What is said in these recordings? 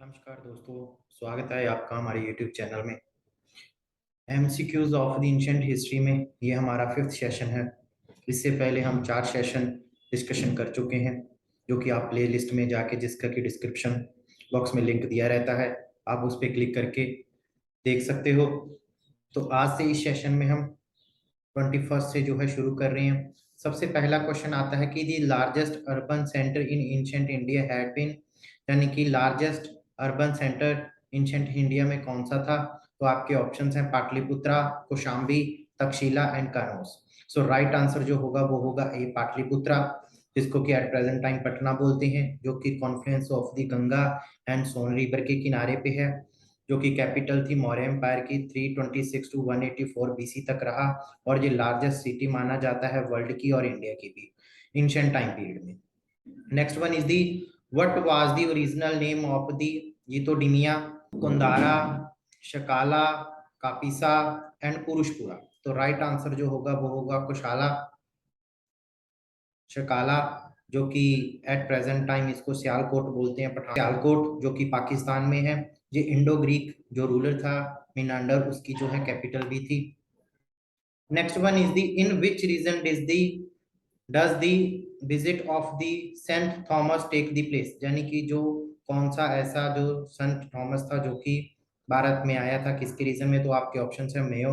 नमस्कार दोस्तों, स्वागत है आपका हमारे YouTube चैनल में। MCQs of the ancient history में ये हमारा 5th सेशन है। इससे पहले हम 4 सेशन डिस्कशन कर चुके हैं, जो कि आप प्ले लिस्ट में जाके जिसका कि डिस्क्रिप्शन बॉक्स में लिंक दिया रहता है, आप उस पर क्लिक करके देख सकते हो। तो आज से इस सेशन में हम 21st से जो है शुरू कर रहे हैं। सबसे पहला क्वेश्चन आता है कि the largest urban centre in ancient India had been, यानी कि largest urban centre ancient India में कौन सा था। तो आपके ऑप्शंस हैं Pataliputra, Kaushambi, Takshashila and Kannauj. So right answer जो होगा वो होगा ए पाटलिपुत्रा, जिसको कि एट प्रेजेंट टाइम पटना बोलते हैं, जो कि confluence of the Ganga and Son river के किनारे पे है, जो कि कैपिटल थी मौर्य एम्पायर की 326 टू 184 बीसी तक रहा, और ये लार्जेस्ट सिटी माना जाता है वर्ल्ड की और इंडिया की भी एंशिएंट टाइम पीरियड में। Next one is the what was the original name of the जितोडिनिया, कुंदारा, शकाला, कापिसा एंड पुरुषपुरा। तो राइट आंसर जो होगा वो होगा कुशाला, शकाला, जो कि एट प्रेजेंट टाइम इसको सियालकोट बोलते हैं, पठान सियालकोट, जो कि पाकिस्तान में है। ये इंडो ग्रीक जो रूलर था मिनांडर, उसकी जो है कैपिटल भी थी। Next one is the in which region does the visit of the saint Thomas take the place, यानी कि जो कौन सा ऐसा जो संत थॉमस था जो कि भारत में आया था, किसके रीजन में। तो आपके ऑप्शन है Maues,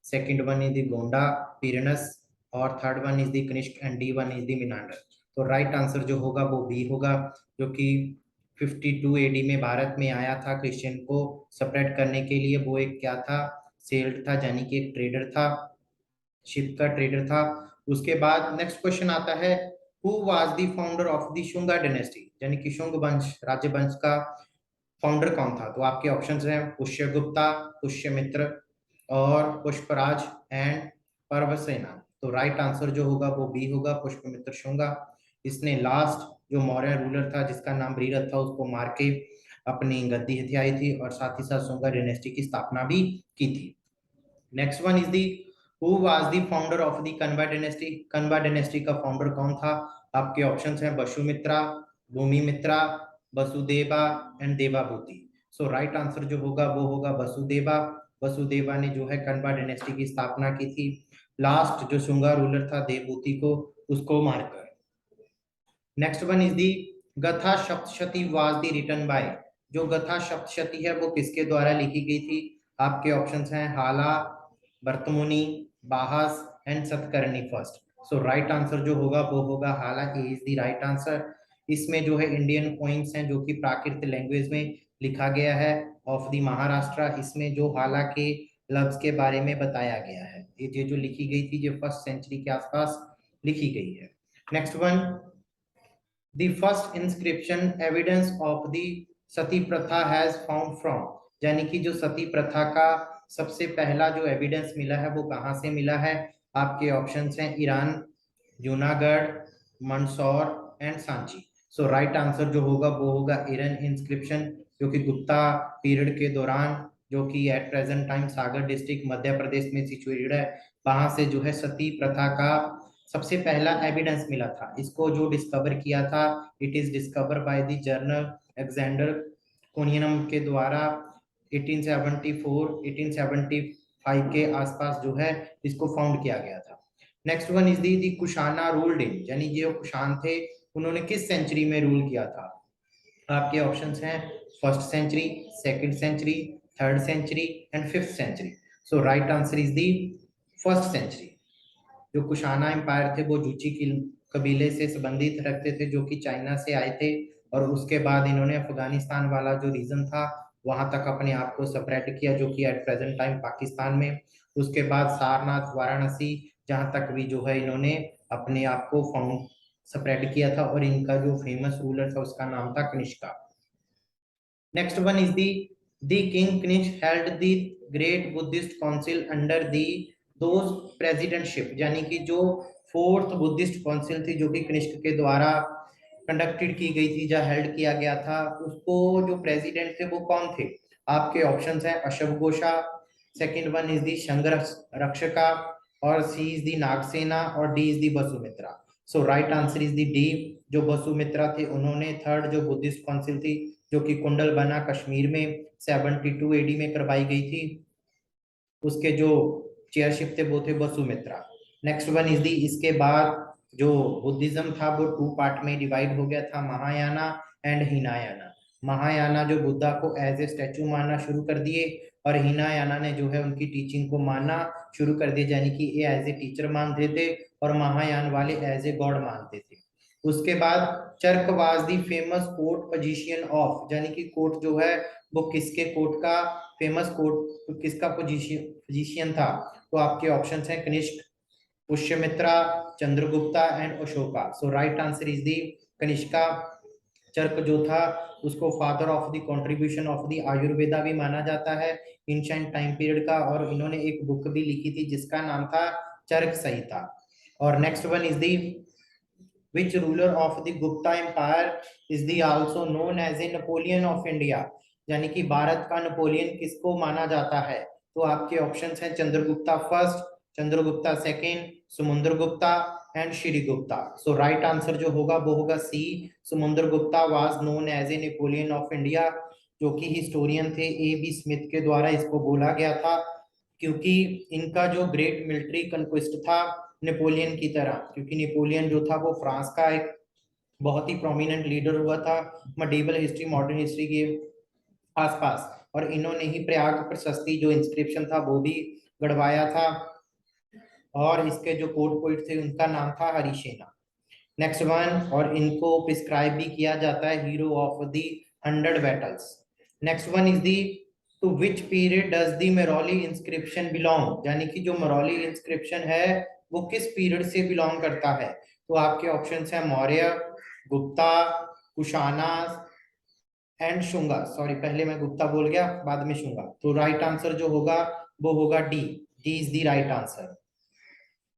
second one is the Gondophares, और third one is the Kanishka and D one is the Menander. तो राइट आंसर जो होगा वो बी होगा, जो कि 52 एडी में भारत में आया था क्रिश्चियन को सेपरेट करने के लिए। वो एक क्या था, सेल्ट था, यानी कि एक ट्रेडर था, शिप का ट्रेडर था। उसके बाद नेक्स्ट क्वेश्चन आता है who was the founder of the Shunga dynasty, यानी कि शुंग वंश राज्य वंश का फाउंडर कौन था। तो आपके ऑप्शंस हैं पुष्यगुप्ता, पुष्यमित्र और पुष्पराज एंड पर्वसेना। तो राइट आंसर जो होगा वो बी होगा, पुष्यमित्र शुंगा। इसने लास्ट जो मौर्य रूलर था जिसका नाम ब्रीरथ था, उसको मार के अपनी गद्दी हथियाई थी, और साथ ही साथ शुंगा डायनेस्टी की स्थापना भी की थी। Next one is the who was the founder of the Kanva dynasty, Kanva dynasty का फाउंडर कौन था। आपके ऑप्शंस हैं Basumitra, Bhumimitra, Vasudeva and Devabhuti. So right answer जो होगा वो होगा वसुदेवा। वसुदेवा ने जो है कन्वा डायनेस्टी की स्थापना की थी, लास्ट जो शुंगा रूलर था देवभूति को, उसको मारकर। Next one is the Gatha Saptashati was the written by, जो गथा सप्तशती है वो किसके द्वारा लिखी गई थी। आपके ऑप्शंस हैं Hala, Bharatmuni, Bhasa and Satakarni first. So right answer जो होगा वो होगा Hala, A is the right answer. इसमें जो है इंडियन पोइंट्स हैं जो कि प्राकृत लैंग्वेज में लिखा गया है ऑफ द महाराष्ट्र। इसमें जो हाला के लफ्ज के बारे में बताया गया है, ये जो लिखी गई थी ये 1st सेंचुरी के आसपास लिखी गई है। Next one the first inscription evidence of the सती प्रथा has found from, यानी कि जो सती प्रथा का सबसे पहला जो एविडेंस मिला है वो कहां से मिला है। आपके ऑप्शंस हैं Iran, Junagadh, Mandsaur and Sanchi. So right answer जो होगा वो होगा ईरान इंस्क्रिप्शन, जो कि गुप्ता पीरियड के दौरान, जो कि at present time Sagar district Madhya Pradesh में सिचुएटेड है, वहां से जो है सती प्रथा का सबसे पहला एविडेंस मिला था। इसको जो डिस्कवर किया था, it is discover by the general Alexander Cunningham के द्वारा 1874 1875 के आसपास जो है इसको फाउंड किया गया था। Next one is the Kushana ruled इन, यानी ये कुशान थे उन्होंने किस सेंचुरी में रूल किया था। आपके ऑप्शंस हैं 1st century, 2nd century, 3rd century and 5th century. So right answer is the 1st century. जो कुशाना एम्पायर थे वो जूची की कबीले से संबंधित रखते थे, जो कि चाइना से आए थे, और उसके बाद इन्होंने अफगानिस्तान वाला जो रीजन था वहां तक अपने आप को सेपरेट किया, जो कि एट प्रेजेंट टाइम पाकिस्तान में। उसके बाद सारनाथ, वाराणसी, जहां तक भी जो है इन्होंने अपने आप को फाउंड सेपरेट किया था, और इनका जो फेमस रूलर था उसका नाम था Kanishka. Next one is the king Kanishka held the great Buddhist council under the those presidentship, यानी कि जो 4th बुद्धिस्ट काउंसिल थी जो कि कनिष्क के द्वारा कंडक्टेड की गई थी, जहां हेल्ड किया गया था, उसको जो प्रेसिडेंट थे वो कौन थे। आपके ऑप्शंस हैं अशवघोषा, second one is the Sangha Rakshaka, और सी इज दी नागसेना, और D is the Vasumitra. So right answer is the D, जो वसुमित्रा थे उन्होंने 3rd जो बुद्धिस्ट काउंसिल थी जो कि कुंडलबना कश्मीर में 72 एडी में करवाई गई थी। उसके जो चेयरशिप थे वो थे वसुमित्रा। नेक्स्ट वन इज दी, इसके बाद जो बुद्धिज्म था वो टू पार्ट में डिवाइड हो गया था, महायाना एंड हिनायाना। महायाना जो बुद्धा को एज ए स्टैचू मानना शुरू कर दिए, और हिनायाना ने जो है उनकी टीचिंग को मानना शुरू कर दिया, यानी कि ये एज ए टीचर मानते थे और महायान वाले एज ए गॉड मानते थे। उसके बाद Charaka was the famous court position of, यानी कि कोर्ट जो है वो किसके कोर्ट का फेमस कोर्ट किसका पोजीशन था। तो आपके ऑप्शन हैं Kanishka, Pushyamitra, Chandragupta and Ashoka. So right answer is the Kanishka. Charaka जो था उसको father of the contribution of the Ayurveda भी माना जाता है एंशिएंट टाइम पीरियड का, और इन्होंने एक बुक भी लिखी थी जिसका नाम था चर्क संहिता। और next one is the, which ruler of the Gupta empire is the also known as a Napoleon of India, यानी कि भारत का नेपोलियन किसको माना जाता है। तो आपके ऑप्शंस हैं Chandragupta first, Chandragupta second, Samudragupta and Shrigupta. So right answer जो होगा वो होगा C, Samudragupta was known as a Napoleon of India, जो कि हिस्टोरियन थे ए बी स्मिथ के द्वारा इसको बोला गया था, क्योंकि इनका जो ग्रेट मिलिट्री कंक्विस्ट था नेपोलियन की तरह, क्योंकि नेपोलियन जो था वो फ्रांस का एक बहुत ही प्रोमिनेंट लीडर हुआ था मेडिवल हिस्ट्री मॉडर्न हिस्ट्री के आसपास, और इन्होंने ही प्रयाग प्रशस्ति जो इंस्क्रिप्शन था वो भी गढ़वाया था, और इसके जो कोर्ट पोइट थे उनका नाम था हरिसेना। नेक्स्ट वन, और इनको प्रिस्क्राइब भी किया जाता है hero of the 100 battles. Next one is the, to which period does the Mehrauli inscription belong, यानी कि जो मेरोली इंस्क्रिप्शन है वो किस पीरियड से बिलोंग करता है। तो आपके ऑप्शंस हैं मौर्य, गुप्ता, कुशाना एंड शुंगा। सॉरी, पहले मैं गुप्ता बोल गया, बाद में शुंगा। तो राइट आंसर जो होगा वो होगा D, D is the right answer.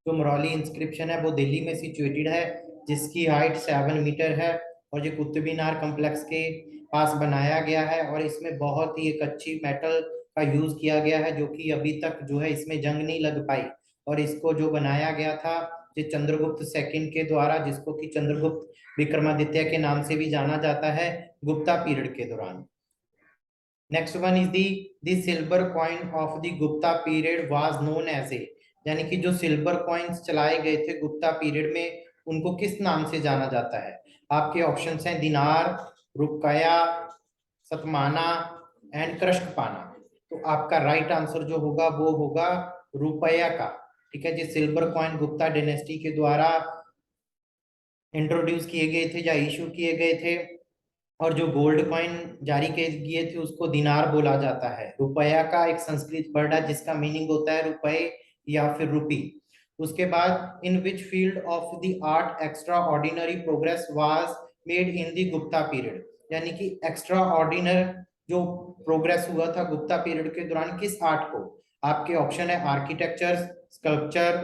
जो मरौली इंस्क्रिप्शन है वो दिल्ली में सिचुएटेड है, जिसकी हाइट 7 मीटर है, और ये कुतुब मीनार कॉम्प्लेक्स के पास बनाया गया है, और इसमें बहुत ही एक अच्छी मेटल का यूज किया गया है, जो कि अभी तक जो है इसमें जंग नहीं लग पाई, और इसको जो बनाया गया था ये चंद्रगुप्त सेकंड के द्वारा, जिसको कि चंद्रगुप्त विक्रमादित्य के नाम से भी जाना जाता है, गुप्ता पीरियड के दौरान। Next one is the silver coin of the Gupta period was known as a, यानी कि जो सिल्वर कॉइन्स चलाए गए थे गुप्ता पीरियड में उनको किस नाम से जाना जाता है। आपके ऑप्शंस हैं दिनार, रुपया, सतमाना एंड कृष्णपाना। तो आपका राइट आंसर जो होगा वो होगा रुपया का। ठीक है जी, सिल्वर कॉइन गुप्ता डायनेस्टी के द्वारा इंट्रोड्यूस किए गए थे या इशू किए गए थे, और जो गोल्ड कॉइन जारी किए थे उसको दिनार बोला जाता है। रुपया का एक संस्कृत वर्ड है जिसका मीनिंग होता है रुपए या फिर रुपी। उसके बाद in which field of the art extraordinary progress was made in the Gupta period, यानी कि एक्स्ट्रा ऑर्डिनरी जो प्रोग्रेस हुआ था गुप्ता पीरियड के दौरान किस आर्ट को। आपके ऑप्शन है architecture, sculpture,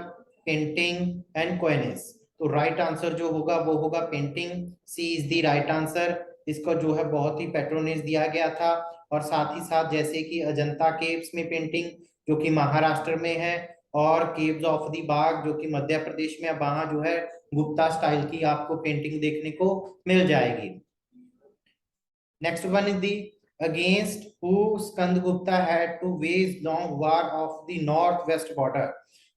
painting and coinage. तो राइट आंसर जो होगा वो होगा painting, C is the right answer. इसको जो है बहुत ही पैट्रोनेज दिया गया था, और साथ ही साथ जैसे कि अजंता केव्स में पेंटिंग जो कि महाराष्ट्र में है, और केव्स ऑफ दी बाग जो कि मध्य प्रदेश में, वहां जो है गुप्ता स्टाइल की आपको पेंटिंग देखने को मिल जाएगी। Next one is the, against who Skandagupta had to wage long war of the north west border,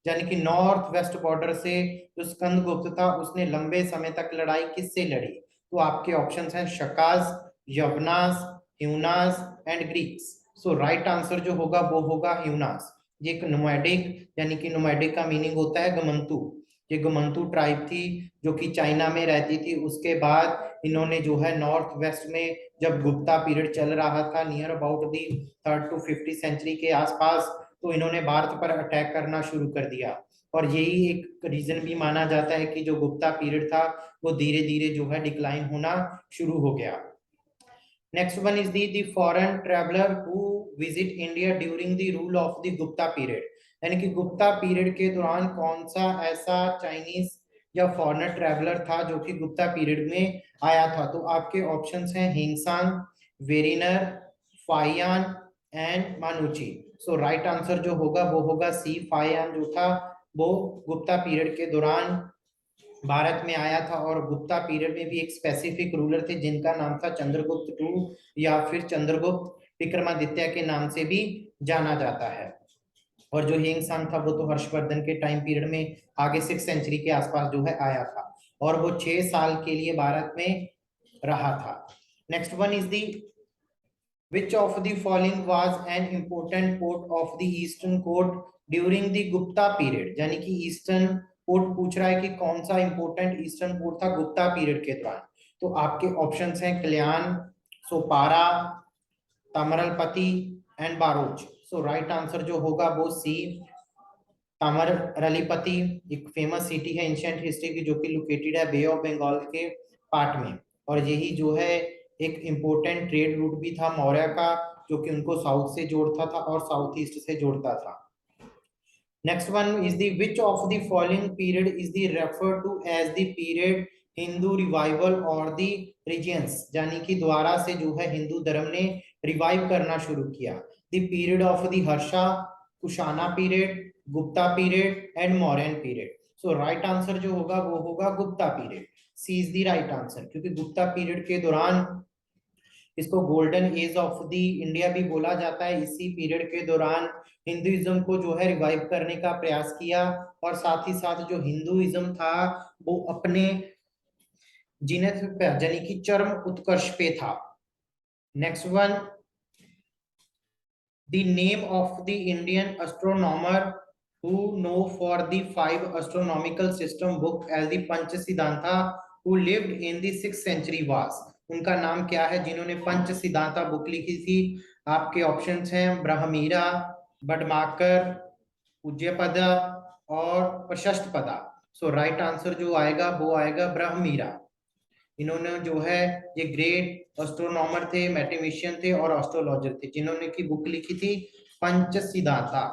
यानी कि नॉर्थ वेस्ट बॉर्डर से जो स्कंदगुप्त था उसने लंबे समय तक लड़ाई किससे लड़ी। तो आपके ऑप्शंस हैं Sakas, Yavanas, Hunas and Greeks. So right answer जो होगा वो होगा ह्यूनास। ये एक नोमैडिक, यानी कि नोमैडिक का मीनिंग होता है गमंतु। ये गमंतु ट्राइब थी जो कि चाइना में रहती थी। उसके बाद इन्होंने जो है नॉर्थ वेस्ट में जब गुप्ता पीरियड चल रहा था near about the 3rd to 5th century के आसपास, तो इन्होंने भारत पर अटैक करना शुरू कर दिया, और यही एक रीजन भी माना जाता है कि जो गुप्ता पीरियड था वो धीरे धीरे जो है डिक्लाइन होना शुरू हो गया। Next one is the foreign traveller who visit India during the rule of the Gupta period, यानी कि गुप्ता पीरियड के दौरान कौन सा ऐसा चाइनीज या फॉरेनर ट्रैवलर था जो कि गुप्ता पीरियड में आया था। तो आपके ऑप्शंस हैं Hiuen Tsang, Bernier, Fa Hien and Manucci. So right answer जो होगा वो होगा सी, फाइयान जो था वो गुप्ता पीरियड के दौरान भारत में आया था, और गुप्ता पीरियड में भी एक स्पेसिफिक रूलर थे जिनका नाम था चंद्रगुप्त टू, या फिर चंद्रगुप्त विक्रमादित्य के नाम से भी जाना जाता है। और जो हिंग सांग था वो तो हर्षवर्धन के टाइम पीरियड में आगे 6th सेंचुरी के आसपास जो है आया था, और वो 6 साल के लिए भारत में रहा था। Next one is the which of the following was an important port of the eastern court during the Gupta period, यानी कि ईस्टर्न पोर्ट पूछ रहा है कि कौन सा इंपोर्टेंट ईस्टर्न पोर्ट था गुप्ता पीरियड के दौरान। तो आपके ऑप्शंस हैं Kalyan, Sopara, Tamralipti and Broach. So right answer जो होगा वो सी, तामरलिपति एक फेमस सिटी है एंशिएंट हिस्ट्री की, जो कि लोकेटेड है बे ऑफ बंगाल के पार्ट में, और यही जो है एक इम्पोर्टेंट ट्रेड रूट भी था मौर्य का, जो कि उनको साउथ से जोड़ता था और साउथ ईस्ट से जोड़ता था। Next one is the which of the following period is the refer to as the period Hindu revival और द रीजियंस, यानी कि द्वारा से जो है हिंदू धर्म ने रिवाइव करना शुरू किया। The period of the Harsha, Kushana period, Gupta period and Mauryan period. So right answer जो होगा वो होगा Gupta period. C is the right answer, क्योंकि गुप्ता पीरियड के दौरान इसको golden age of the India भी बोला जाता है। इसी पीरियड के दौरान हिंदुइज्म को जो है रिवाइव करने का प्रयास किया, और साथ ही साथ जो हिंदुइज्म था वो अपने जीनत पे यानी कि चरम उत्कर्ष पे था। Next one, the name of the Indian astronomer who know for the 5 astronomical system book as the Panchasiddhanta, who lived in the 6th century was, उनका नाम क्या है जिन्होंने पंच सिद्धांता बुक लिखी थी? आपके ऑप्शंस हैं ब्रह्मीरा, बडमाकर, पूज्यपदा और प्रशस्तपदा। सो राइट आंसर जो आएगा वो आएगा ब्रह्मीरा। इन्होंने जो है ये ग्रेट एस्ट्रोनॉमर थे, मैथमेटिशियन थे और एस्ट्रोलॉजर थे, जिन्होंने की बुक लिखी थी पंच सिद्धांता।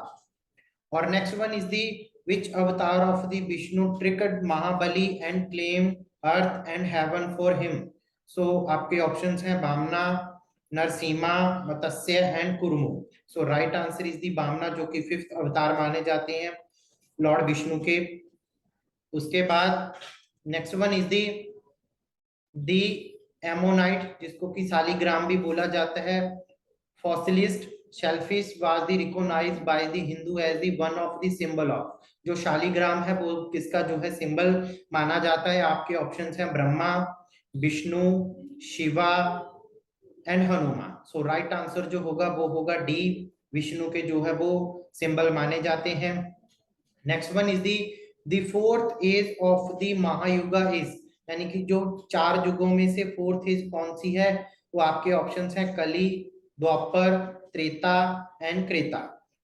और next one is the which avatar of the Vishnu tricked Mahabali and claim earth and heaven for him. So आपके ऑप्शंस हैं Vamana, Narasimha, Matsya and Kurma. So right answer is the Vamana, जो कि 5th अवतार माने जाते हैं लॉर्ड विष्णु के। उसके बाद next one is the the ammonite, जिसको कि सालिग्राम भी बोला जाता है, fossilised shellfish was the recognised by the Hindu as the one of the symbol of. जो शालिग्राम है वो किसका जो है सिंबल माना जाता है? आपके ऑप्शंस हैं Brahma, Vishnu, Shiva and Hanuman. So right answer जो होगा वो होगा डी, विष्णु के जो है वो सिंबल माने जाते हैं। Next one is the fourth age of the Mahayuga is, यानी कि जो 4 युगों में से 4th एज कौन सी है? तो आपके ऑप्शंस हैं कली, द्वापर, त्रेता एंड क्रेता।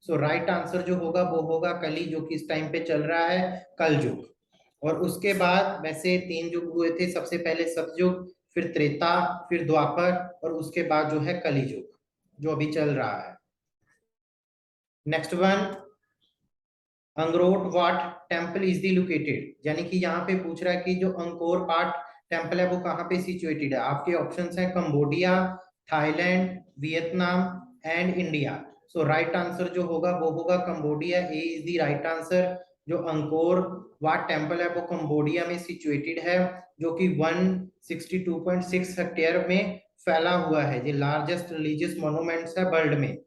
सो राइट आंसर जो होगा वो होगा कली, जो कि इस टाइम पे चल रहा है कल युग। और उसके बाद वैसे 3 युग हुए थे, सबसे पहले सतयुग, फिर त्रेता, फिर द्वापर, और उसके बाद जो है कली युग जो अभी चल रहा है। Next one, Angkor Wat temple is the located, यानी कि यहाँ पे पूछ रहा है कि जो अंकोर वाट टेम्पल है वो कहाँ पे सिचुएटेड है। आपके ऑप्शंस हैं Cambodia, Thailand, Vietnam and India. So right answer जो होगा वो होगा Cambodia, A is the right answer. जो अंकोर वाट टेम्पल है वो कंबोडिया में सिचुएटेड है, जो कि 162.6 हेक्टेयर में फैला हुआ है। ये लार्जेस्ट रिलीजियस मॉन्यूमेंट्स है वर्ल्ड में,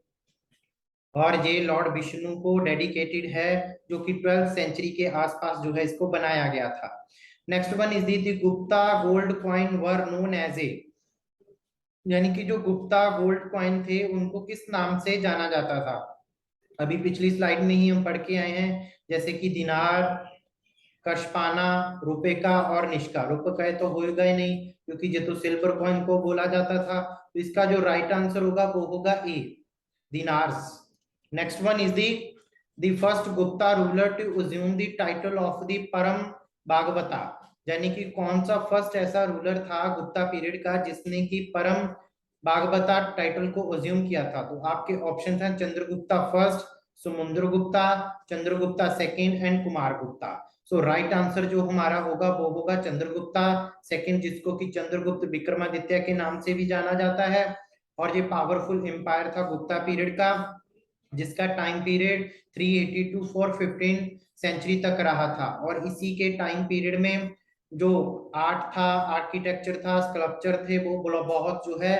और ये लॉर्ड विष्णु को डेडिकेटेड है, जो कि 12th सेंचुरी के आसपास जो है इसको बनाया गया था। Next one is the Gupta gold coin were known as a, यानी कि जो गुप्ता गोल्ड कॉइन थे उनको किस नाम से जाना जाता था? अभी पिछली स्लाइड में ही हम पढ़ के आए हैं, जैसे कि दिनार, कशपाना, रुपए का और निष्का। रुपए का तो होगा ही नहीं, क्योंकि ये तो सिल्वर कॉइन को बोला जाता था। तो इसका जो राइट आंसर होगा वो होगा A, dinars. Next one is the first Gupta ruler to assume the title of the Parama Bhagavata, यानी कि कौन सा फर्स्ट ऐसा रूलर था गुप्ता पीरियड का जिसने की परम भागवता टाइटल को अज्यूम किया था? तो आपके ऑप्शन हैं Chandragupta first, Samudragupta, Chandragupta second and Kumar Gupta. So right answer जो हमारा होगा वो होगा चंद्रगुप्ता सेकंड, जिसको कि चंद्रगुप्त विक्रमादित्य के नाम से भी जाना जाता है। और ये पावरफुल एम्पायर था गुप्ता पीरियड का, जिसका टाइम पीरियड 380 टू 415 सेंचुरी तक रहा था। और इसी के टाइम पीरियड में जो आर्ट था, आर्किटेक्चर था, स्कल्पचर थे, वो बहुत जो है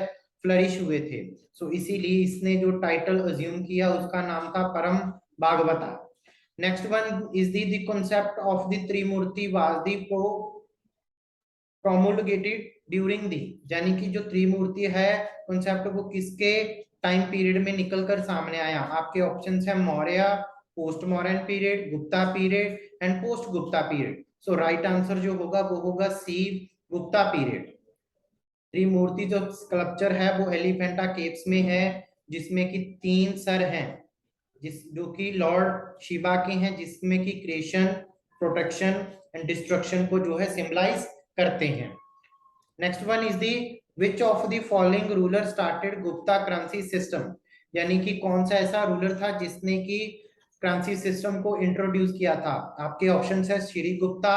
फ्लरिश हुए थे। सो इसीलिए इसने जो टाइटल अज्यूम किया उसका नाम था परम Bhagavata. Next one is the concept of the Trimurti was the promulgated during the, यानी कि जो त्रिमूर्ति है कॉन्सेप्ट वो किसके टाइम पीरियड में निकल कर सामने आया। आपके ऑप्शन है Maurya, post modern period, Gupta period and post Gupta period. So right answer जो होगा वो होगा सी, गुप्ता पीरियड। त्रिमूर्ति जो स्कल्पचर है वो एलिफेंटा केव्स में है, जिसमें कि 3 सर हैं, जिस जो कि लॉर्ड शिवा के हैं, जिसमें कि क्रिएशन, प्रोटेक्शन एंड डिस्ट्रक्शन को जो है सिंबलाइज करते हैं। Next one is the which of the following ruler started Gupta currency system, यानी कि कौन सा ऐसा रूलर था जिसने की क्रंसी सिस्टम को इंट्रोड्यूस किया था। आपके ऑप्शंस है Shri Gupta,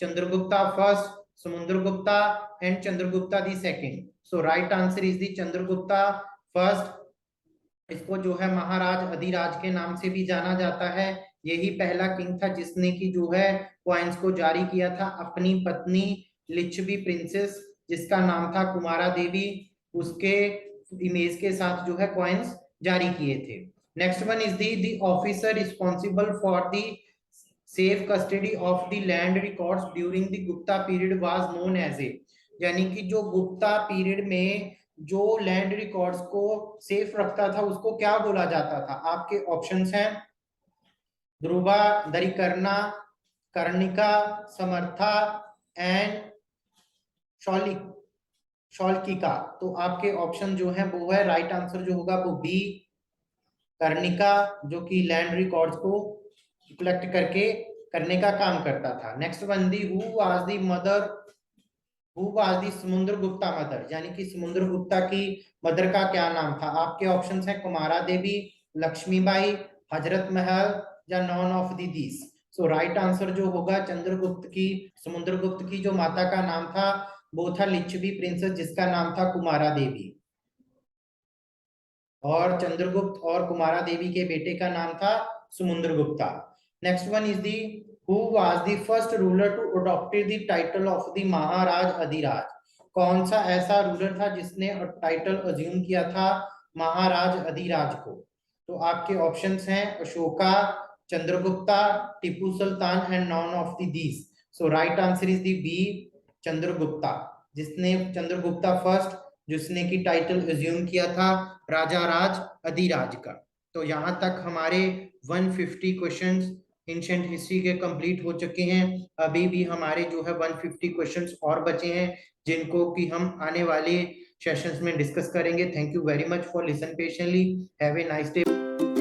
Chandragupta first, Samudragupta and Chandragupta the second. So right answer is the Chandragupta first. इसको जो है महाराज अधिराज के नाम से भी जाना जाता है। यही पहला किंग था जिसने की जो है कॉइन्स को जारी किया था अपनी पत्नी लिच्छवी प्रिंसेस, जिसका नाम था कुमारा देवी, उसके इमेज के साथ जो है कॉइन्स जारी किए थे। Next one is the officer responsible for the safe custody of the land records during the Gupta period was known as a, यानी कि जो गुप्ता पीरियड में जो लैंड रिकॉर्ड्स को सेफ रखता था उसको क्या बोला जाता था। आपके ऑप्शंस हैं ध्रुवा, दरिकर्णा, कर्णिका, समर्था एंड शौल्किका। तो आपके ऑप्शन जो है वो है राइट आंसर जो होगा वो बी, कर्णिका, जो कि लैंड रिकॉर्ड्स को कलेक्ट करके करने का काम करता था। Next one the who was the mother, who was the Samudragupta mother, यानी कि समुद्रगुप्ता की मदर का क्या नाम था। आपके ऑप्शंस हैं कुमारा देवी, लक्ष्मीबाई, हजरत महल या none of the these. So right answer जो होगा चंद्रगुप्त की, समुद्रगुप्त की जो माता का नाम था वो था लिच्छवी प्रिंसेस, जिसका नाम था कुमारा देवी, और चंद्रगुप्त और कुमारा देवी के बेटे का नाम था Samudragupta. Next one is the who was the first ruler to adopted the title of the Maharaj Adhiraj, कौन सा ऐसा रूलर था जिसने टाइटल अज्यूम किया था महाराज अधिराज को। तो आपके ऑप्शंस हैं Ashoka, Chandragupta, Tipu Sultan and none of the these. So right answer is the B, Chandragupta, जिसने चंद्रगुप्ता फर्स्ट जिसने की टाइटल अज्यूम किया था राजा राज अधिराज का। तो यहाँ तक हमारे 150 क्वेश्चंस एंशिएंट हिस्ट्री के कंप्लीट हो चुके हैं। अभी भी हमारे जो है 150 क्वेश्चंस और बचे हैं, जिनको कि हम आने वाले सेशंस में डिस्कस करेंगे। Thank you very much for listen patiently. Have a nice day.